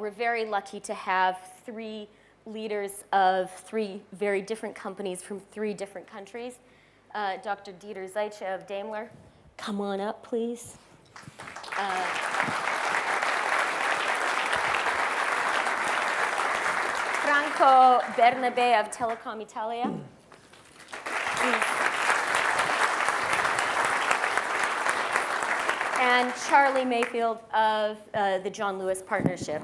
we're very lucky to have three leaders of three very different companies from three different countries. Dr. Dieter Zetsche of Daimler, come on up, please. Franco Bernabè of Telecom Italia. And Charlie Mayfield of the John Lewis Partnership.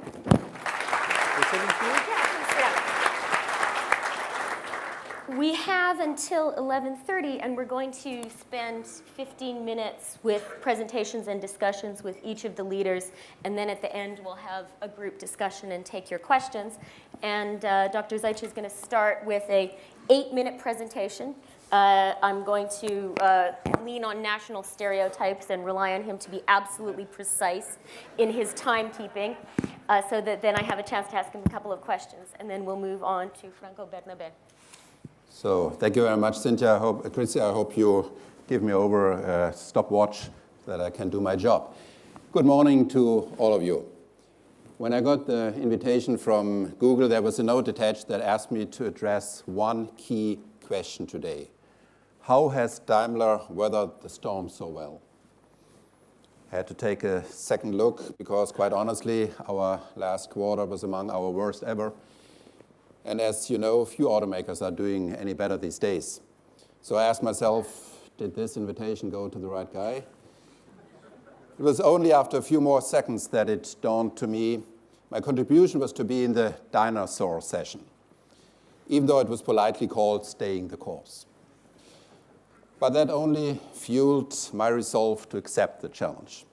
We have until 11:30, and we're going to spend 15 minutes with presentations and discussions with each of the leaders, and then at the end we'll have a group discussion and take your questions. And Dr. Zetsche is going to start with an 8-minute presentation. I'm going to lean on national stereotypes and rely on him to be absolutely precise in his timekeeping, so that then I have a chance to ask him a couple of questions, and then we'll move on to Franco Bernabè. So thank you very much, Cynthia. Chrissy, I hope you give me over a stopwatch so that I can do my job. Good morning to all of you. When I got the invitation from Google, there was a note attached that asked me to address one key question today. How has Daimler weathered the storm so well? I had to take a second look because, quite honestly, our last quarter was among our worst ever. And as you know, few automakers are doing any better these days. So I asked myself, did this invitation go to the right guy? It was only after a few more seconds that it dawned to me my contribution was to be in the dinosaur session, even though it was politely called staying the course. But that only fueled my resolve to accept the challenge.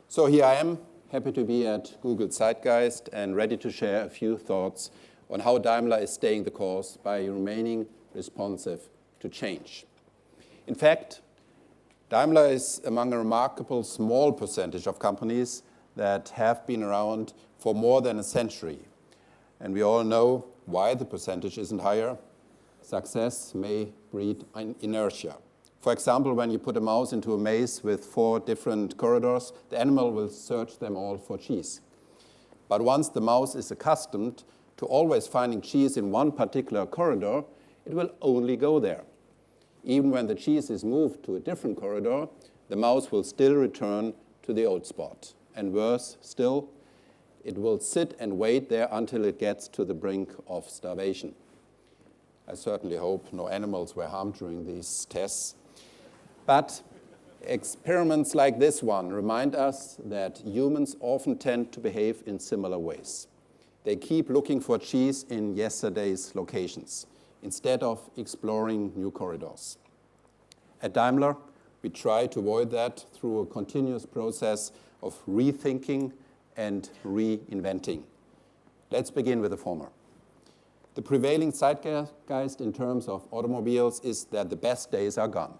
So here I am, happy to be at Google Zeitgeist and ready to share a few thoughts on how Daimler is staying the course by remaining responsive to change. In fact, Daimler is among a remarkable small percentage of companies that have been around for more than a century. And we all know why the percentage isn't higher. Success may breed inertia. For example, when you put a mouse into a maze with 4 different corridors, the animal will search them all for cheese. But once the mouse is accustomed to always finding cheese in one particular corridor, it will only go there. Even when the cheese is moved to a different corridor, the mouse will still return to the old spot. And worse still, it will sit and wait there until it gets to the brink of starvation. I certainly hope no animals were harmed during these tests. But experiments like this one remind us that humans often tend to behave in similar ways. They keep looking for cheese in yesterday's locations instead of exploring new corridors. At Daimler, we try to avoid that through a continuous process of rethinking and reinventing. Let's begin with the former. The prevailing zeitgeist in terms of automobiles is that the best days are gone.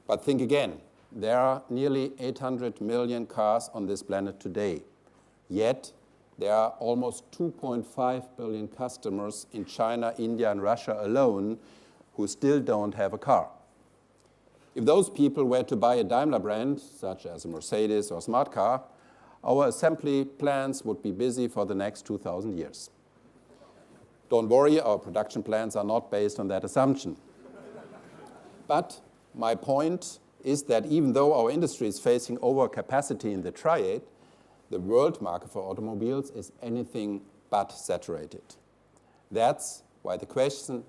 But think again, there are nearly 800 million cars on this planet today. Yet, there are almost 2.5 billion customers in China, India, and Russia alone who still don't have a car. If those people were to buy a Daimler brand, such as a Mercedes or smart car, our assembly plants would be busy for the next 2,000 years. Don't worry, our production plans are not based on that assumption. But my point is that even though our industry is facing overcapacity in the triad, the world market for automobiles is anything but saturated. That's why the question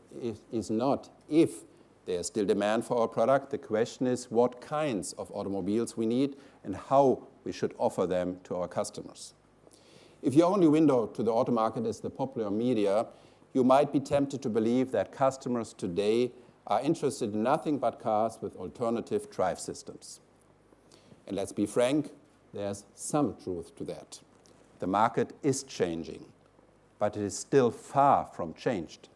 is not if there is still demand for our product. The question is what kinds of automobiles we need and how we should offer them to our customers. If your only window to the auto market is the popular media, you might be tempted to believe that customers today are interested in nothing but cars with alternative drive systems. And let's be frank, there's some truth to that. The market is changing, but it is still far from changed.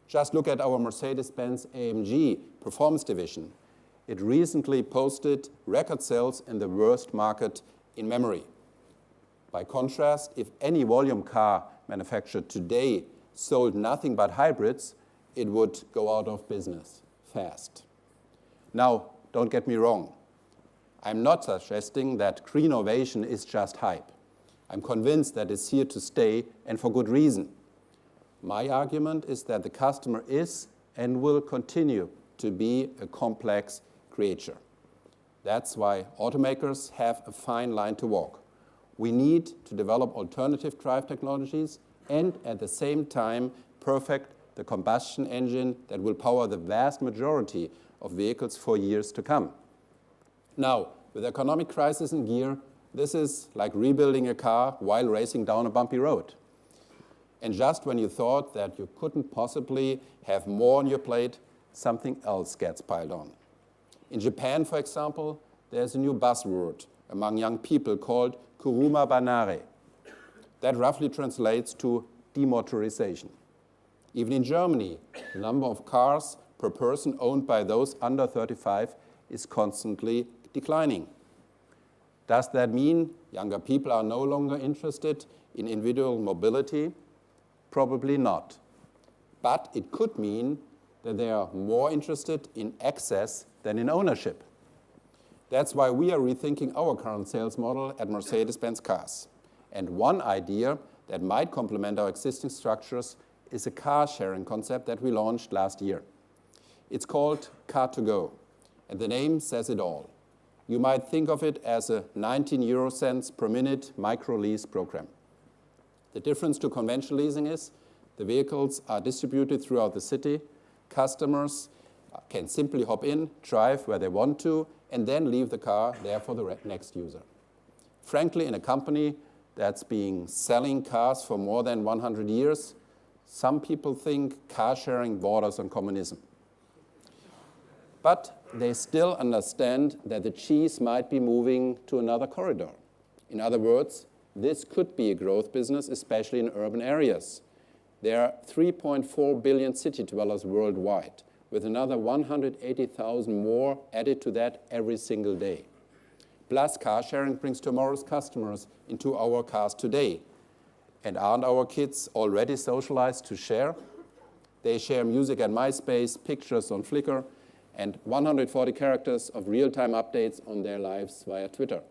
Just look at our Mercedes-Benz AMG performance division. It recently posted record sales in the worst market in memory. By contrast, if any volume car manufactured today sold nothing but hybrids, it would go out of business fast. Now, don't get me wrong. I'm not suggesting that green innovation is just hype. I'm convinced that it's here to stay, and for good reason. My argument is that the customer is and will continue to be a complex creature. That's why automakers have a fine line to walk. We need to develop alternative drive technologies and at the same time perfect the combustion engine that will power the vast majority of vehicles for years to come. Now, with economic crisis in gear, this is like rebuilding a car while racing down a bumpy road. And just when you thought that you couldn't possibly have more on your plate, something else gets piled on. In Japan, for example, there's a new buzzword among young people called kuruma banare. That roughly translates to demotorization. Even in Germany, the number of cars per person owned by those under 35 is constantly declining. Does that mean younger people are no longer interested in individual mobility? Probably not. But it could mean that they are more interested in access than in ownership. That's why we are rethinking our current sales model at Mercedes-Benz Cars. And one idea that might complement our existing structures is a car-sharing concept that we launched last year. It's called Car2Go, and the name says it all. You might think of it as a 19 euro cents per minute micro-lease program. The difference to conventional leasing is the vehicles are distributed throughout the city. Customers can simply hop in, drive where they want to, and then leave the car there for the next user. Frankly, in a company that's been selling cars for more than 100 years, some people think car sharing borders on communism. But they still understand that the cheese might be moving to another corridor. In other words, this could be a growth business, especially in urban areas. There are 3.4 billion city dwellers worldwide, with another 180,000 more added to that every single day. Plus, car sharing brings tomorrow's customers into our cars today. And aren't our kids already socialized to share? They share music at MySpace, pictures on Flickr, and 140 characters of real-time updates on their lives via Twitter.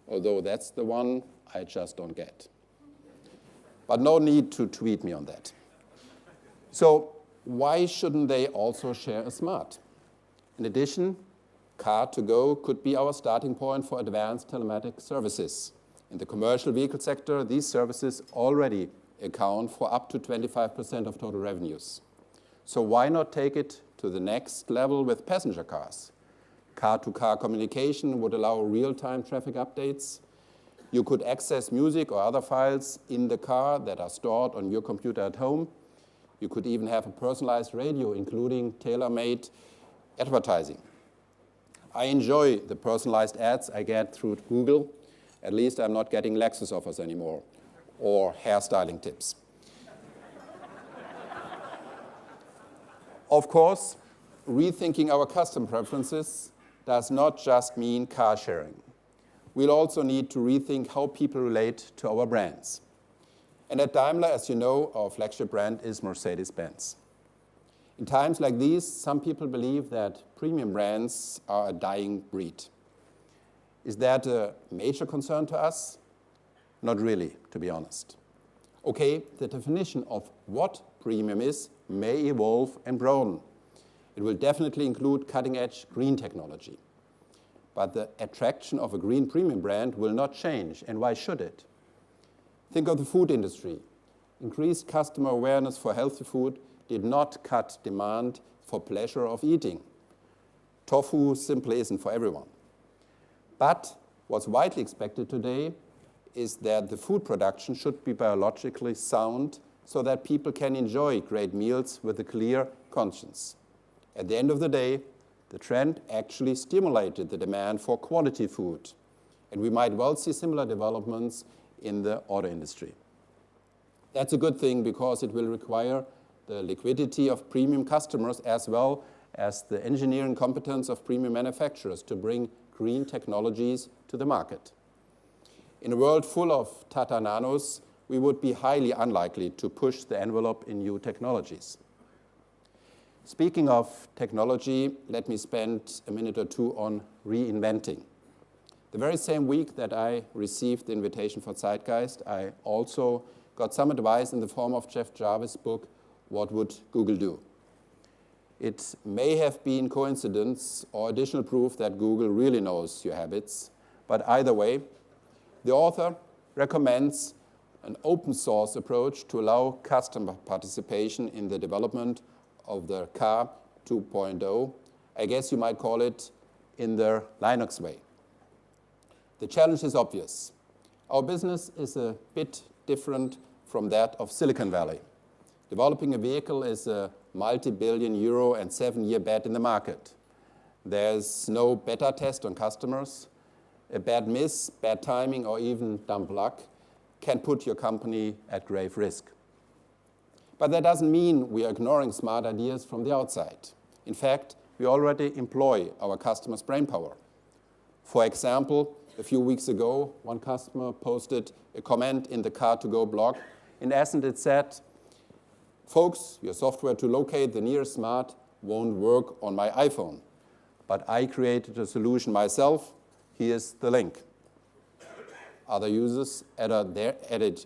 Although that's the one I just don't get. But no need to tweet me on that. So why shouldn't they also share a smart? In addition, Car2Go could be our starting point for advanced telematic services. In the commercial vehicle sector, these services already account for up to 25% of total revenues. So why not take it to the next level with passenger cars? Car-to-car communication would allow real-time traffic updates. You could access music or other files in the car that are stored on your computer at home. You could even have a personalized radio, including tailor-made advertising. I enjoy the personalized ads I get through Google. At least I'm not getting Lexus offers anymore, or hairstyling tips. Of course, rethinking our custom preferences does not just mean car sharing. We'll also need to rethink how people relate to our brands. And at Daimler, as you know, our flagship brand is Mercedes-Benz. In times like these, some people believe that premium brands are a dying breed. Is that a major concern to us? Not really, to be honest. Okay, the definition of what premium is may evolve and broaden. It will definitely include cutting-edge green technology. But the attraction of a green premium brand will not change, and why should it? Think of the food industry. Increased customer awareness for healthy food did not cut demand for pleasure of eating. Tofu simply isn't for everyone. But what's widely expected today is that the food production should be biologically sound so that people can enjoy great meals with a clear conscience. At the end of the day, the trend actually stimulated the demand for quality food. And we might well see similar developments in the auto industry. That's a good thing because it will require the liquidity of premium customers as well as the engineering competence of premium manufacturers to bring green technologies to the market. In a world full of Tata Nanos, we would be highly unlikely to push the envelope in new technologies. Speaking of technology, let me spend a minute or two on reinventing. The The very same week that I received the invitation for Zeitgeist, I also got some advice in the form of Jeff Jarvis' book, What Would Google Do? It may have been coincidence or additional proof that Google really knows your habits, but either way, the author recommends an open source approach to allow customer participation in the development of the car 2.0. I guess you might call it in the Linux way. The challenge is obvious. Our business is a bit different from that of Silicon Valley. Developing a vehicle is a multi-billion euro and 7-year bet in the market. There's no beta test on customers. A bad miss, bad timing, or even dumb luck can put your company at grave risk. But that doesn't mean we are ignoring smart ideas from the outside. In fact, we already employ our customers' brainpower. For example, a few weeks ago, one customer posted a comment in the Car2Go blog. In essence, it said, "Folks, your software to locate the nearest smart won't work on my iPhone. But I created a solution myself. Here's the link." Other users added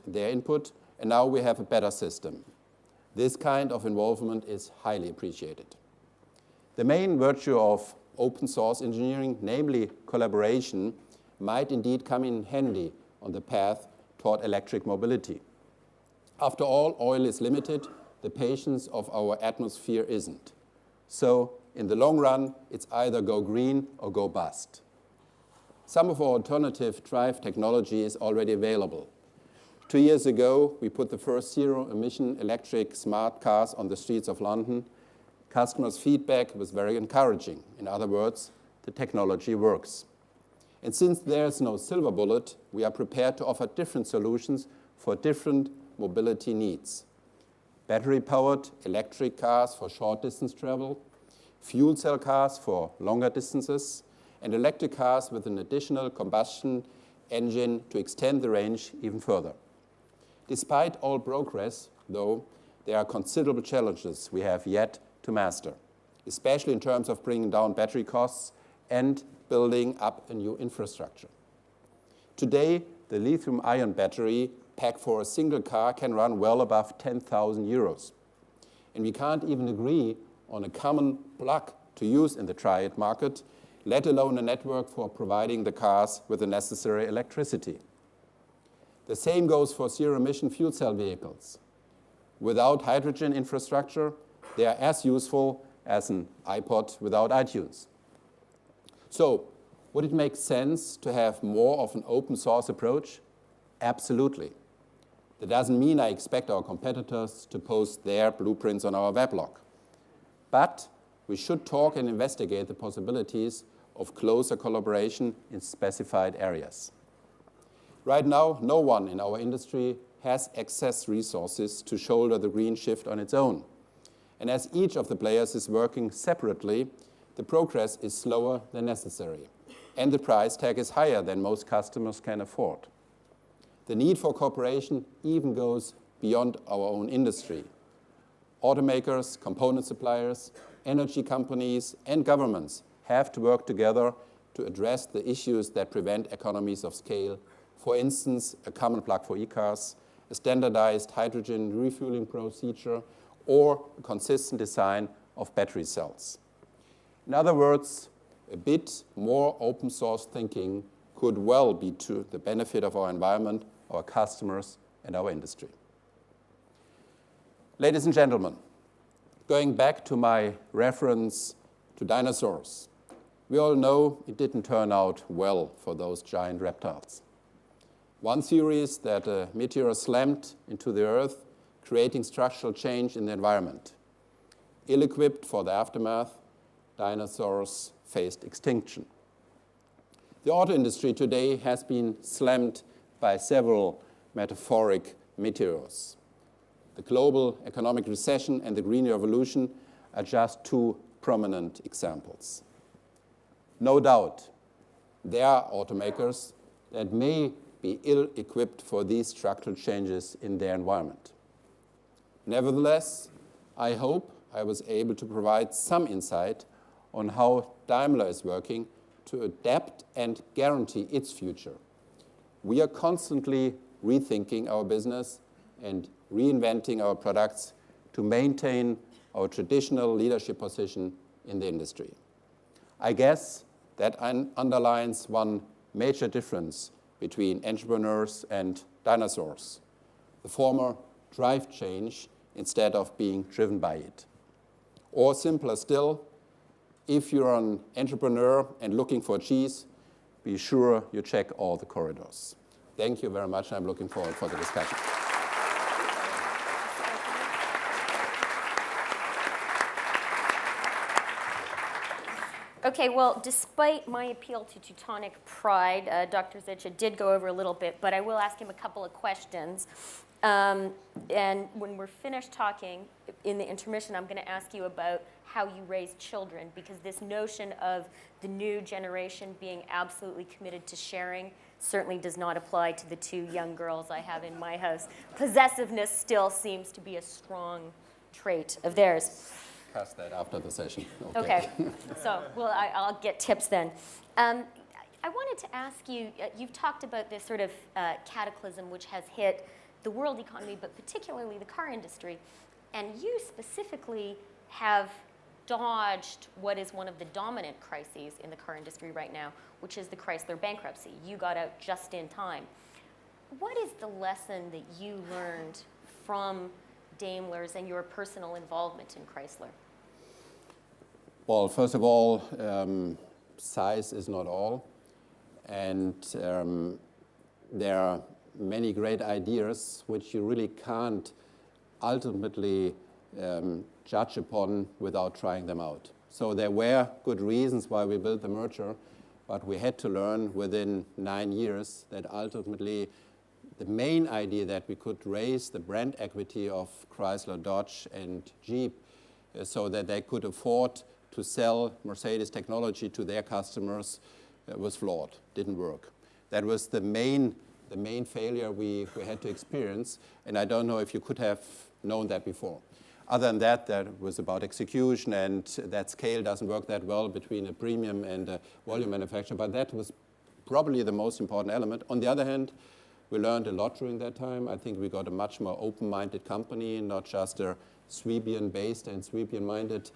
their input, and now we have a better system. This kind of involvement is highly appreciated. The main virtue of open source engineering, namely collaboration, might indeed come in handy on the path toward electric mobility. After all, oil is limited, the patience of our atmosphere isn't. So, in the long run, it's either go green or go bust. Some of our alternative drive technology is already available. 2 years ago, we put the first zero-emission electric smart cars on the streets of London. Customers' feedback was very encouraging. In other words, the technology works. And since there's no silver bullet, we are prepared to offer different solutions for different mobility needs. Battery-powered electric cars for short-distance travel, fuel cell cars for longer distances, and electric cars with an additional combustion engine to extend the range even further. Despite all progress, though, there are considerable challenges we have yet to master, especially in terms of bringing down battery costs and building up a new infrastructure. Today, the lithium-ion battery pack for a single car can run well above 10,000 euros. And we can't even agree on a common plug to use in the triad market, let alone a network for providing the cars with the necessary electricity. The same goes for zero-emission fuel cell vehicles. Without hydrogen infrastructure, they are as useful as an iPod without iTunes. So, would it make sense to have more of an open source approach? Absolutely. That doesn't mean I expect our competitors to post their blueprints on our weblog. But we should talk and investigate the possibilities of closer collaboration in specified areas. Right now, no one in our industry has excess resources to shoulder the green shift on its own. And as each of the players is working separately, the progress is slower than necessary, and the price tag is higher than most customers can afford. The need for cooperation even goes beyond our own industry. Automakers, component suppliers, energy companies, and governments have to work together to address the issues that prevent economies of scale. For instance, a common plug for e-cars, a standardized hydrogen refueling procedure, or a consistent design of battery cells. In other words, a bit more open source thinking could well be to the benefit of our environment, our customers, and our industry. Ladies and gentlemen, going back to my reference to dinosaurs, we all know it didn't turn out well for those giant reptiles. One theory is that a meteor slammed into the Earth, creating structural change in the environment. Ill-equipped for the aftermath, dinosaurs faced extinction. The auto industry today has been slammed by several metaphoric meteors. The global economic recession and the Green Revolution are just two prominent examples. No doubt, there are automakers that may be ill-equipped for these structural changes in their environment. Nevertheless, I hope I was able to provide some insight on how Daimler is working to adapt and guarantee its future. We are constantly rethinking our business and reinventing our products to maintain our traditional leadership position in the industry. I guess that underlines one major difference between entrepreneurs and dinosaurs. The former drive change instead of being driven by it. Or simpler still, if you're an entrepreneur and looking for cheese, be sure you check all the corridors. Thank you very much. I'm looking forward for the discussion. Okay, well, despite my appeal to Teutonic pride, Dr. Zetsche did go over a little bit, but I will ask him a couple of questions. And when we're finished talking in the intermission, I'm going to ask you about how you raise children, because this notion of the new generation being absolutely committed to sharing certainly does not apply to the two young girls I have in my house. Possessiveness still seems to be a strong trait of theirs. Discuss that after the session. Okay. So, well, I'll get tips then. I wanted to ask you, you've talked about this sort of cataclysm which has hit the world economy, but particularly the car industry. And you specifically have dodged what is one of the dominant crises in the car industry right now, which is the Chrysler bankruptcy. You got out just in time. What is the lesson that you learned from Daimler's and your personal involvement in Chrysler? Well, first of all, size is not all. And there are many great ideas which you really can't ultimately judge upon without trying them out. So there were good reasons why we built the merger, but we had to learn within 9 years that ultimately the main idea that we could raise the brand equity of Chrysler, Dodge, and Jeep so that they could afford to sell Mercedes technology to their customers was flawed, didn't work. That was the main failure we had to experience, and I don't know if you could have known that before. Other than that, that was about execution, and that scale doesn't work that well between a premium and a volume manufacturer, but that was probably the most important element. On the other hand, we learned a lot during that time. I think we got a much more open-minded company, not just a Swabian-based and Swabian-minded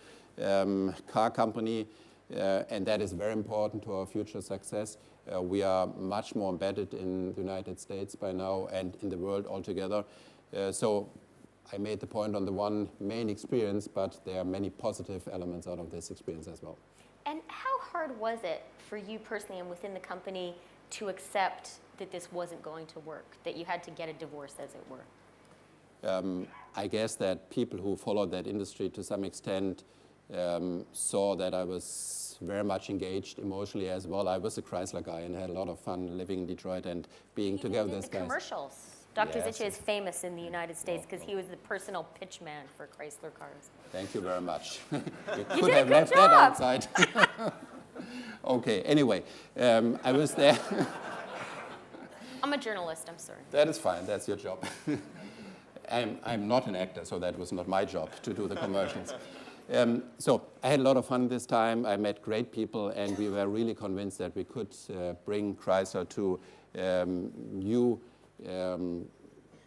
car company, and that is very important to our future success. We are much more embedded in the United States by now and in the world altogether. So I made the point on the one main experience, but there are many positive elements out of this experience as well. And how hard was it for you personally and within the company to accept that this wasn't going to work, that you had to get a divorce, as it were? I guess that people who followed that industry to some extent saw that I was very much engaged emotionally as well. I was a Chrysler guy and had a lot of fun living in Detroit and being together with those guys. Commercials. Dr. Yes. Zetsche is famous in the United States because he was the personal pitchman for Chrysler cars. Thank you very much. You You could did a have good left job. that outside. Okay, anyway, I was there. I'm a journalist, I'm sorry. That is fine, that's your job. I'm not an actor, so that was not my job to do the commercials. So I had a lot of fun this time. I met great people, and we were really convinced that we could bring Chrysler to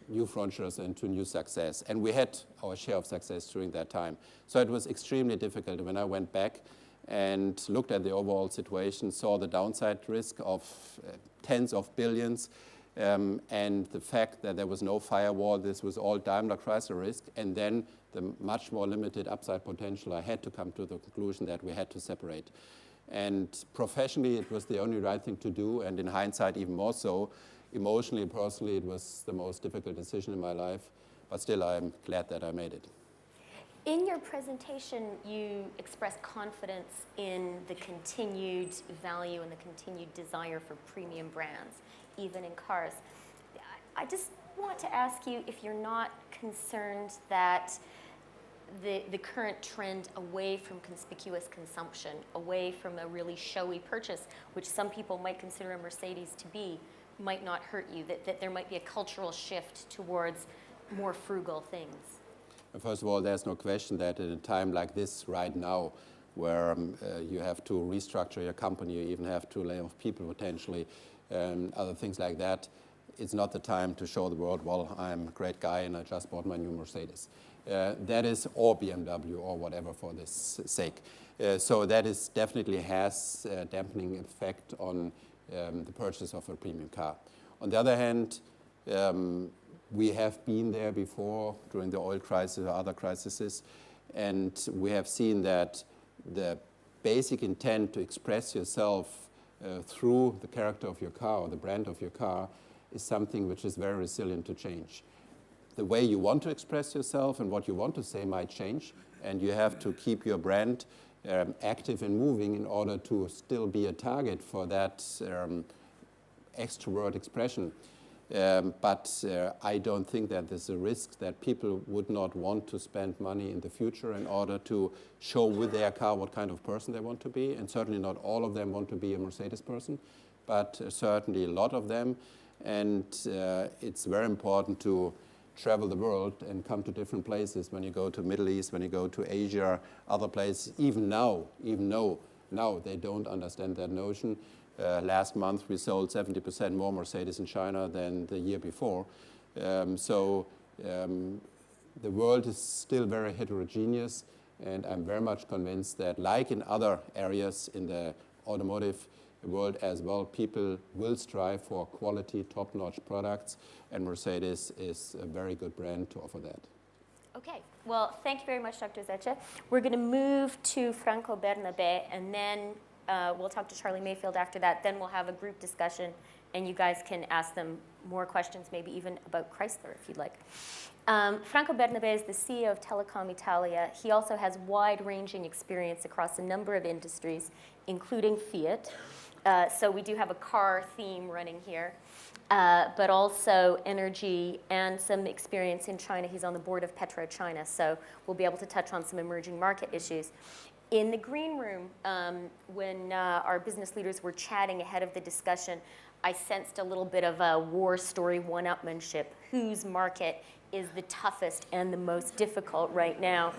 new frontiers and to new success. And we had our share of success during that time. So it was extremely difficult. When I went back and looked at the overall situation, saw the downside risk of tens of billions, and the fact that there was no firewall, this was all Daimler Chrysler risk, and then the much more limited upside potential, I had to come to the conclusion that we had to separate. And professionally, it was the only right thing to do, and in hindsight, even more so. Emotionally and personally, it was the most difficult decision in my life, but still, I'm glad that I made it. In your presentation, you expressed confidence in the continued value and the continued desire for premium brands, even in cars. I just want to ask you if you're not concerned that the current trend away from conspicuous consumption, away from a really showy purchase, which some people might consider a Mercedes to be, might not hurt you, that there might be a cultural shift towards more frugal things. First of all, there's no question that at a time like this right now, where you have to restructure your company, you even have to lay off people potentially, other things like that. It's not the time to show the world, well, I'm a great guy and I just bought my new Mercedes. That is, or BMW or whatever for this sake. So that is definitely has a dampening effect on the purchase of a premium car. On the other hand, we have been there before during the oil crisis or other crises, and we have seen that the basic intent to express yourself through the character of your car or the brand of your car is something which is very resilient to change. The way you want to express yourself and what you want to say might change, and you have to keep your brand active and moving in order to still be a target for that extrovert expression. But I don't think that there's a risk that people would not want to spend money in the future in order to show with their car what kind of person they want to be. And certainly not all of them want to be a Mercedes person, but certainly a lot of them. And it's very important to travel the world and come to different places. When you go to Middle East, when you go to Asia, other places, even though now they don't understand that notion. Last month we sold 70% more Mercedes in China than the year before. So the world is still very heterogeneous, and I'm very much convinced that, like in other areas in the automotive world as well, people will strive for quality, top-notch products, and Mercedes is a very good brand to offer that. Okay, well, thank you very much, Dr. Zetsche. We're going to move to Franco Bernabè, and then we'll talk to Charlie Mayfield after that. Then we'll have a group discussion, and you guys can ask them more questions, maybe even about Chrysler, if you'd like. Franco Bernabè is the CEO of Telecom Italia. He also has wide-ranging experience across a number of industries, including Fiat. So we do have a car theme running here, but also energy and some experience in China. He's on the board of PetroChina, so we'll be able to touch on some emerging market issues. In the green room, when our business leaders were chatting ahead of the discussion, I sensed a little bit of a war story one-upmanship. Whose market is the toughest and the most difficult right now?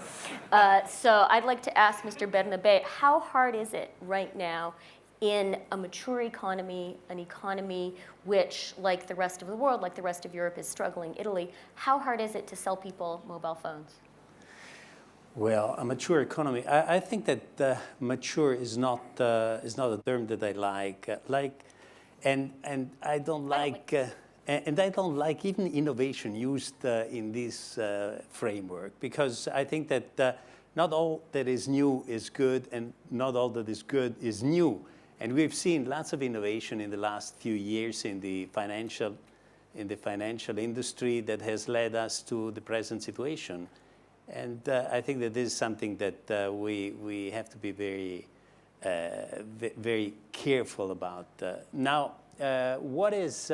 So I'd like to ask Mr. Bernabè, how hard is it right now in a mature economy, an economy which, like the rest of the world, like the rest of Europe, is struggling, Italy, how hard is it to sell people mobile phones? Well, a mature economy. I think that mature is not a term that I like, and I don't like, and I don't like even innovation used in this framework, because I think that not all that is new is good, and not all that is good is new. And we've seen lots of innovation in the last few years in the financial industry that has led us to the present situation. And I think that this is something that we have to be very, very careful about. Now, what is,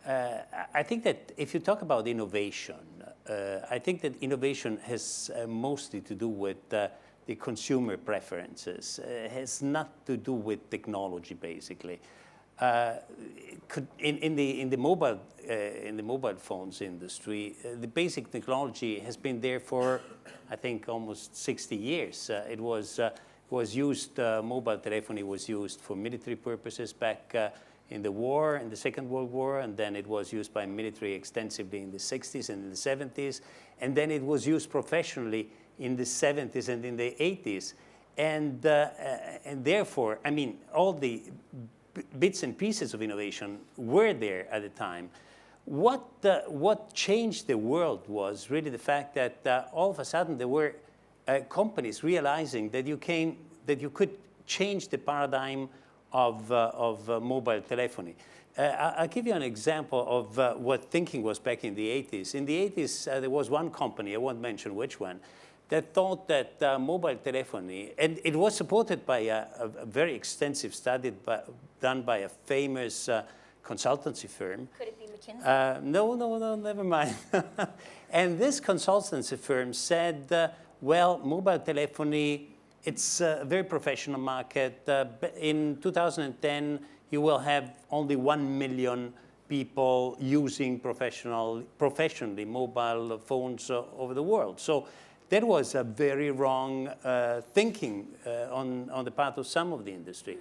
I think that if you talk about innovation, I think that innovation has mostly to do with the consumer preferences. It has not to do with technology, basically. In the mobile phones industry, the basic technology has been there for, I think, almost 60 years. It was used. Mobile telephony was used for military purposes back in the war, in the Second World War, and then it was used by military extensively in the 60s and in the 70s, and then it was used professionally in the 70s and in the 80s, and therefore, I mean, all the bits and pieces of innovation were there at the time. What changed the world was really the fact that all of a sudden there were companies realizing that you could change the paradigm of mobile telephony. I'll give you an example of what thinking was back in the 80s. In the 80s, there was one company, I won't mention which one, that thought that mobile telephony, and it was supported by a very extensive study done by a famous consultancy firm. Could it be McKinsey? No, never mind. And this consultancy firm said, well, mobile telephony, it's a very professional market. In 2010, you will have only 1 million people using professionally mobile phones over the world. So that was a very wrong thinking on the part of some of the industry.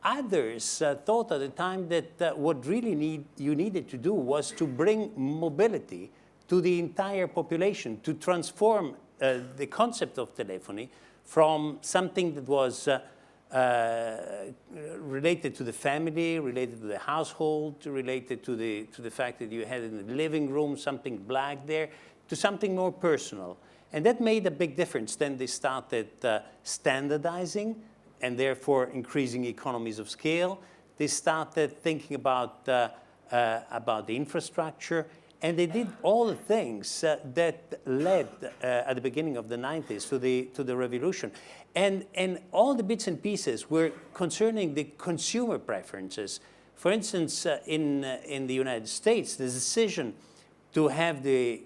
Others thought at the time that what really you needed to do was to bring mobility to the entire population, to transform the concept of telephony from something that was related to the family, related to the household, related to the fact that you had in the living room something black there, to something more personal. And that made a big difference. Then they started standardizing and therefore increasing economies of scale. They started thinking about the infrastructure, and they did all the things that led at the beginning of the 90s to the revolution. And all the bits and pieces were concerning the consumer preferences. For instance, in the United States, the decision to have the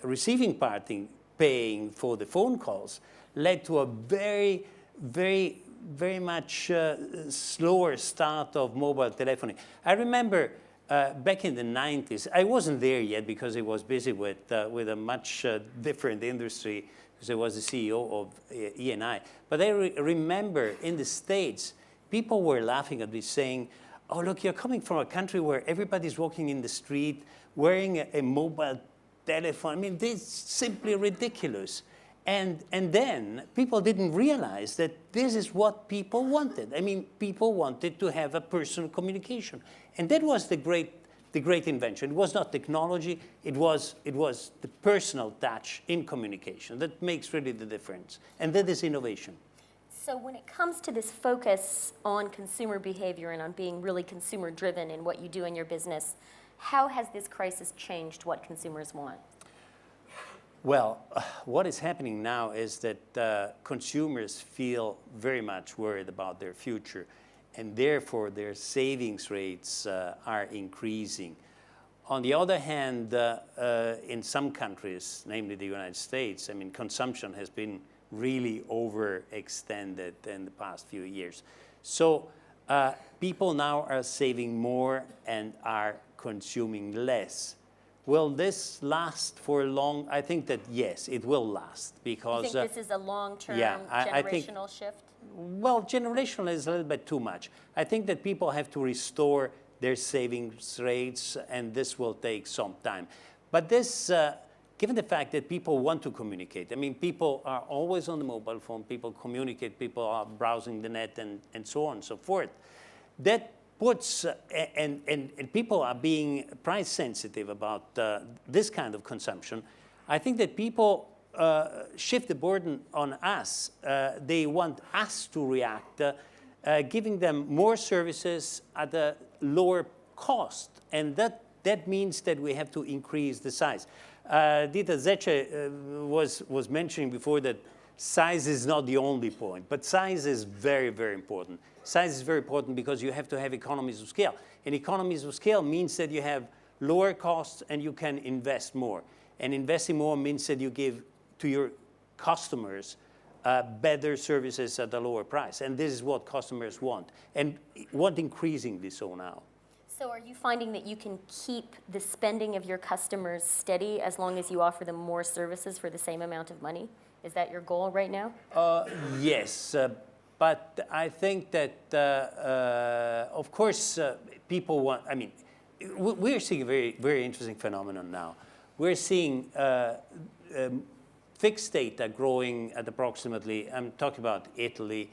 receiving party paying for the phone calls led to a very, very, very much slower start of mobile telephony. I remember back in the 90s, I wasn't there yet because I was busy with a much different industry, because I was the CEO of E&I. But I remember in the States, people were laughing at me saying, oh, look, you're coming from a country where everybody's walking in the street wearing a mobile telephone. I mean, this is simply ridiculous. And then people didn't realize that this is what people wanted. I mean, people wanted to have a personal communication. And that was the great invention. It was not technology, it was the personal touch in communication that makes really the difference. And that is innovation. So when it comes to this focus on consumer behavior and on being really consumer driven in what you do in your business, how has this crisis changed what consumers want? Well, what is happening now is that consumers feel very much worried about their future, and therefore their savings rates are increasing. On the other hand, in some countries, namely the United States, I mean, consumption has been really overextended in the past few years. So people now are saving more and are consuming less. Will this last for long? I think that yes, it will last, because you think this is a long-term generational shift? Well, generational is a little bit too much. I think that people have to restore their savings rates, and this will take some time. But this, given the fact that people want to communicate, I mean, people are always on the mobile phone, people communicate, people are browsing the net, and so on and so forth. That puts, and people are being price sensitive about this kind of consumption. I think that people shift the burden on us. They want us to react, giving them more services at a lower cost. And that means that we have to increase the size. Dieter Zetsche was mentioning before that size is not the only point, but size is very, very important. Size is very important because you have to have economies of scale. And economies of scale means that you have lower costs and you can invest more. And investing more means that you give to your customers better services at a lower price. And this is what customers want, and want increasingly so now. So are you finding that you can keep the spending of your customers steady as long as you offer them more services for the same amount of money? Is that your goal right now? Yes, but I think that, of course, people want, I mean, we're seeing a very, very interesting phenomenon now. We're seeing fixed data growing at approximately, I'm talking about Italy,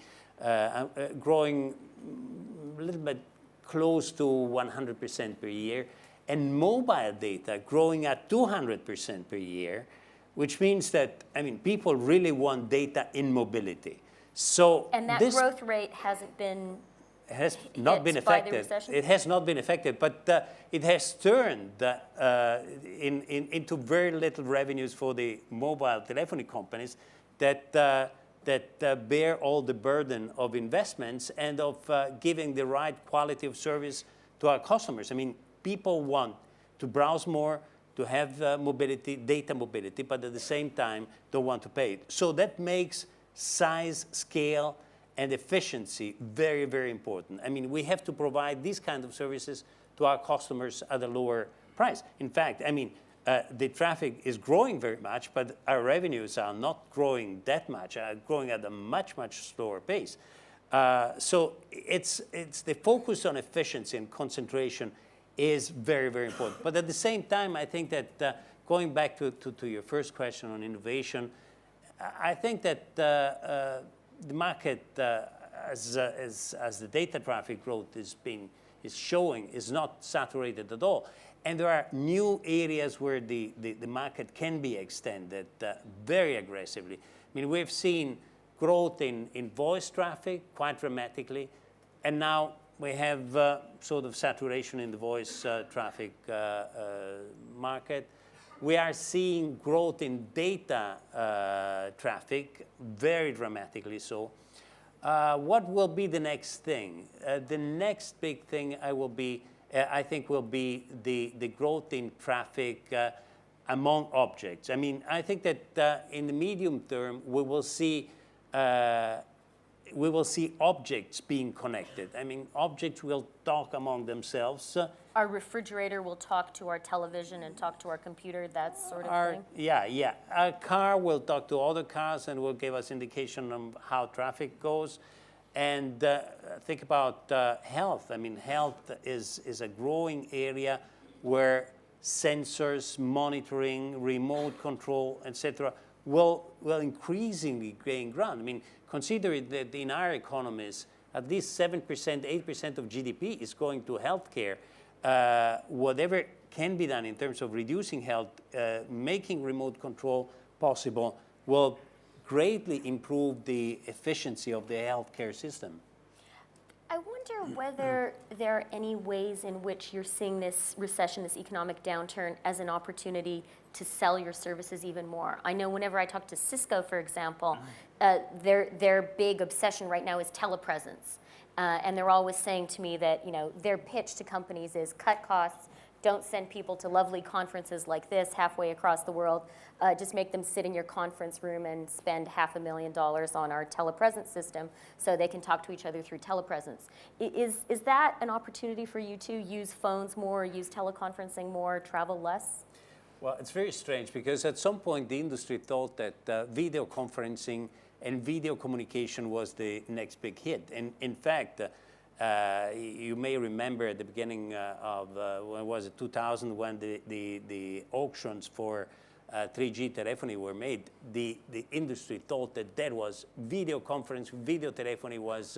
growing a little bit close to 100% per year, and mobile data growing at 200% per year, which means that, I mean, people really want data in mobility. So and that growth rate hasn't been has not been affected. It has not been affected, but it has turned into very little revenues for the mobile telephony companies that bear all the burden of investments and of giving the right quality of service to our customers. I mean, people want to browse more, to have mobility, data mobility, but at the same time don't want to pay it. So that makes size, scale, and efficiency very, very important. I mean, we have to provide these kind of services to our customers at a lower price. In fact, I mean, the traffic is growing very much, but our revenues are not growing that much, are growing at a much, much slower pace. So it's the focus on efficiency and concentration is very, very important. But at the same time, I think that going back to your first question on innovation, I think that the market, as the data traffic growth is showing, is not saturated at all. And there are new areas where the market can be extended very aggressively. I mean, we've seen growth in voice traffic quite dramatically, and now we have sort of saturation in the voice traffic market. We are seeing growth in data traffic, very dramatically so. What will be the next thing? The next big thing I think will be the growth in traffic among objects. I mean, I think that in the medium term, we will see objects being connected. I mean, objects will talk among themselves. Our refrigerator will talk to our television and talk to our computer, that sort of thing? Yeah. Our car will talk to other cars and will give us indication on how traffic goes. And think about health. I mean, health is a growing area where sensors, monitoring, remote control, etc., will increasingly gain ground. I mean, consider that in our economies, at least 7%, 8% of GDP is going to healthcare. Whatever can be done in terms of reducing health, making remote control possible, will greatly improve the efficiency of the healthcare system. I wonder whether there are any ways in which you're seeing this recession, this economic downturn, as an opportunity to sell your services even more. I know whenever I talk to Cisco, for example, their big obsession right now is telepresence. And they're always saying to me that, their pitch to companies is cut costs, don't send people to lovely conferences like this halfway across the world. Just make them sit in your conference room and spend $500,000 on our telepresence system so they can talk to each other through telepresence. Is that an opportunity for you to use phones more, use teleconferencing more, travel less? Well, it's very strange because at some point the industry thought that video conferencing and video communication was the next big hit. And in fact, you may remember at the beginning of, when was it, 2000, when the auctions for 3G telephony were made, the industry thought that was video conference, video telephony was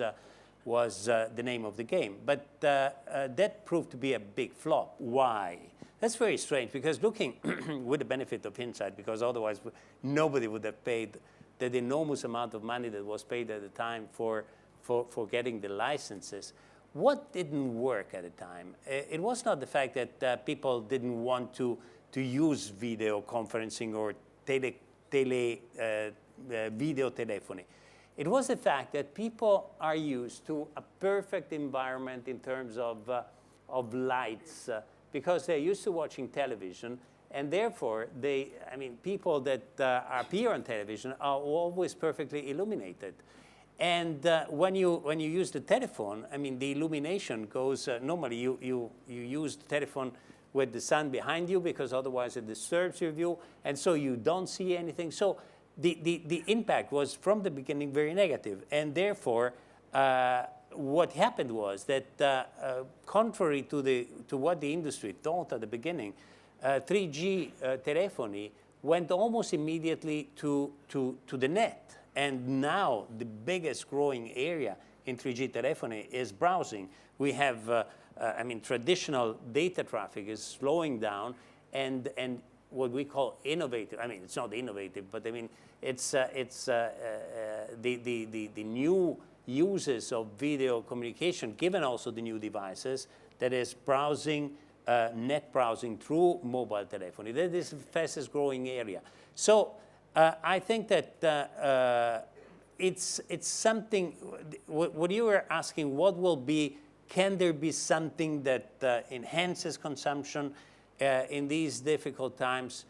the name of the game. But that proved to be a big flop. Why? That's very strange because looking with the benefit of hindsight, because otherwise nobody would have paid that enormous amount of money that was paid at the time for getting the licenses. What didn't work at the time? It was not the fact that people didn't want to use video conferencing or video telephony. It was the fact that people are used to a perfect environment in terms of lights because they're used to watching television. And therefore, people that appear on television are always perfectly illuminated. And when you use the telephone, the illumination goes, normally you use the telephone with the sun behind you because otherwise it disturbs your view, and so you don't see anything. So the impact was from the beginning very negative. And therefore, what happened was that contrary to what the industry thought at the beginning, 3G telephony went almost immediately to the net. And now the biggest growing area in 3G telephony is browsing. We have, traditional data traffic is slowing down, and what we call innovative. It's not innovative, but it's the new uses of video communication, given also the new devices, that is browsing. Net browsing through mobile telephony. That is the fastest growing area. So I think that it's something, what you were asking, can there be something that enhances consumption in these difficult times?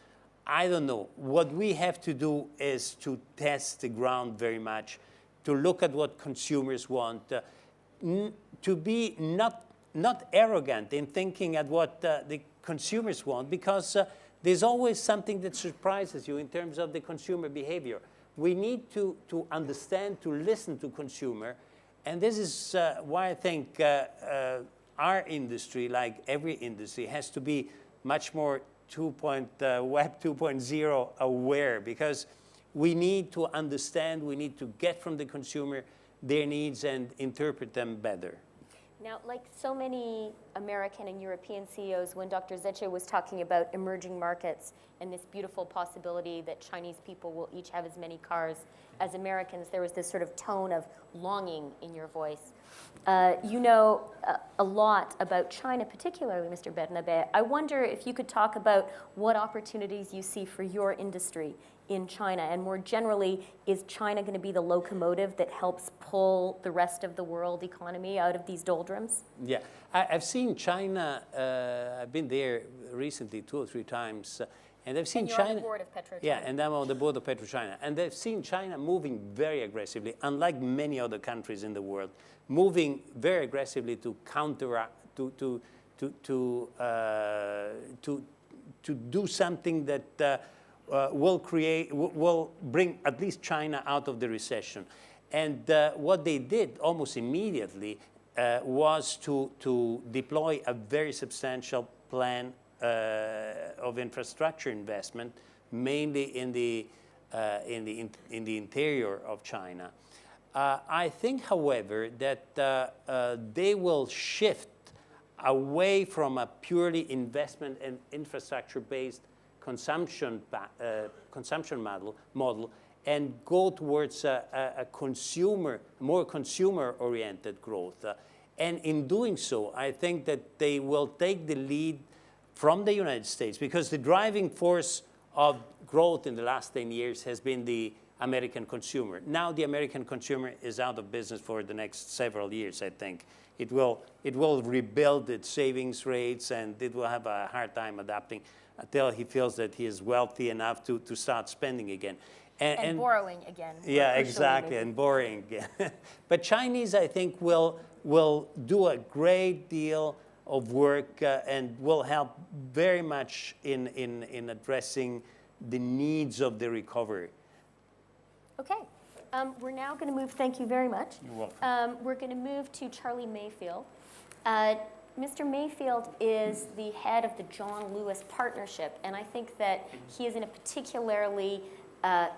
I don't know. What we have to do is to test the ground very much, to look at what consumers want, to be not arrogant in thinking at what the consumers want, because there's always something that surprises you in terms of the consumer behavior. We need to understand, to listen to consumer, and this is why I think our industry, like every industry, has to be much more Web 2.0 aware, because we need to understand, we need to get from the consumer their needs and interpret them better. Now, like so many American and European CEOs, when Dr. Zetsche was talking about emerging markets and this beautiful possibility that Chinese people will each have as many cars as Americans, there was this sort of tone of longing in your voice. You know a lot about China, particularly, Mr. Bernabè. I wonder if you could talk about what opportunities you see for your industry in China, and more generally, is China going to be the locomotive that helps pull the rest of the world economy out of these doldrums? Yeah, I've seen China, I've been there recently 2 or 3 times, and I've seen and you're China. on the board of PetroChina. Yeah, and I'm on the board of PetroChina. And I've seen China moving very aggressively, unlike many other countries in the world, moving very aggressively to counteract, to do something that will bring at least China out of the recession. And what they did almost immediately was to deploy a very substantial plan of infrastructure investment, mainly in the interior of China. I think, however, that they will shift away from a purely investment and infrastructure-based consumption model and go towards a more consumer-oriented growth. And in doing so, I think that they will take the lead from the United States, because the driving force of growth in the last 10 years has been the American consumer. Now the American consumer is out of business for the next several years, I think. It will rebuild its savings rates, and it will have a hard time adapting until he feels that he is wealthy enough to start spending again. And borrowing again. Yeah, exactly, maybe. and borrowing again. But Chinese, I think, will do a great deal of work and will help very much in addressing the needs of the recovery. Okay. We're now going to move, thank you very much. You're welcome. We're going to move to Charlie Mayfield. Mr. Mayfield is the head of the John Lewis Partnership, and I think that he is in a particularly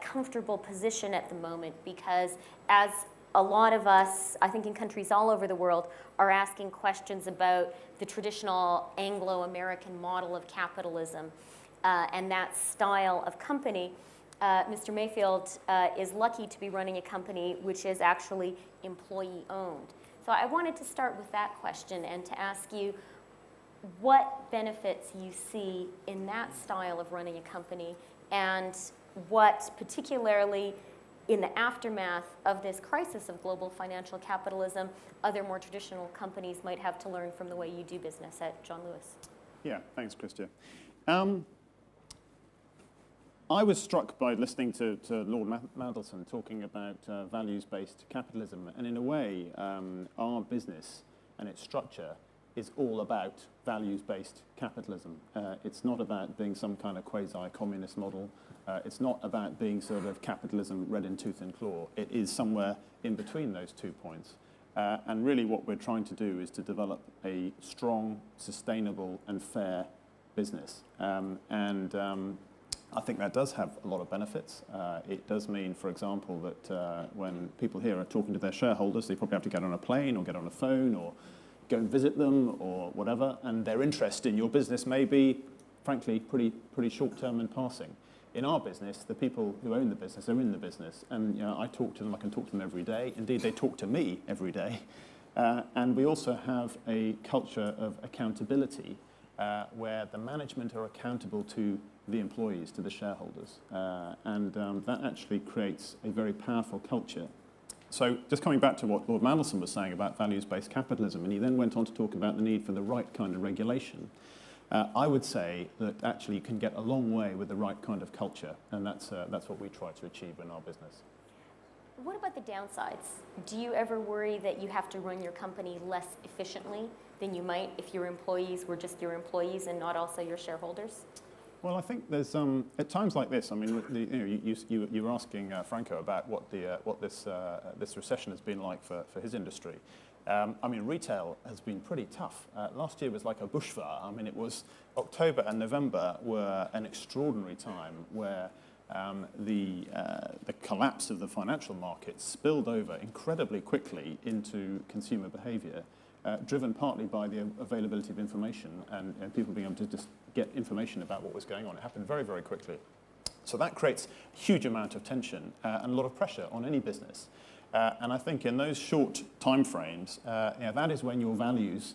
comfortable position at the moment, because as a lot of us, I think in countries all over the world, are asking questions about the traditional Anglo-American model of capitalism and that style of company, Mr. Mayfield is lucky to be running a company which is actually employee-owned. So I wanted to start with that question and to ask you what benefits you see in that style of running a company, and what particularly in the aftermath of this crisis of global financial capitalism, other more traditional companies might have to learn from the way you do business at John Lewis. Yeah, thanks, Christian. I was struck by listening to Lord Mandelson talking about values-based capitalism, and in a way, our business and its structure is all about values-based capitalism. It's not about being some kind of quasi-communist model. It's not about being sort of capitalism red in tooth and claw. It is somewhere in between those 2 points. And really what we're trying to do is to develop a strong, sustainable and fair business. I think that does have a lot of benefits. It does mean, for example, that when people here are talking to their shareholders, they probably have to get on a plane or get on a phone or go and visit them or whatever, and their interest in your business may be, frankly, pretty short-term and passing. In our business, the people who own the business are in the business, and I talk to them, I can talk to them every day. Indeed, they talk to me every day. And we also have a culture of accountability where the management are accountable to the employees, to the shareholders. That actually creates a very powerful culture. So just coming back to what Lord Mandelson was saying about values-based capitalism, and he then went on to talk about the need for the right kind of regulation. I would say that actually you can get a long way with the right kind of culture, and that's what we try to achieve in our business. What about the downsides? Do you ever worry that you have to run your company less efficiently than you might if your employees were just your employees and not also your shareholders? Well, I think there's at times like this. I mean, you were asking Franco about what this recession has been like for his industry. I mean, retail has been pretty tough. Last year was like a bushfire. I mean, it was October and November were an extraordinary time where the collapse of the financial markets spilled over incredibly quickly into consumer behaviour, driven partly by the availability of information and people being able to just get information about what was going on. It happened very, very quickly. So that creates a huge amount of tension and a lot of pressure on any business. And I think in those short time frames, that is when your values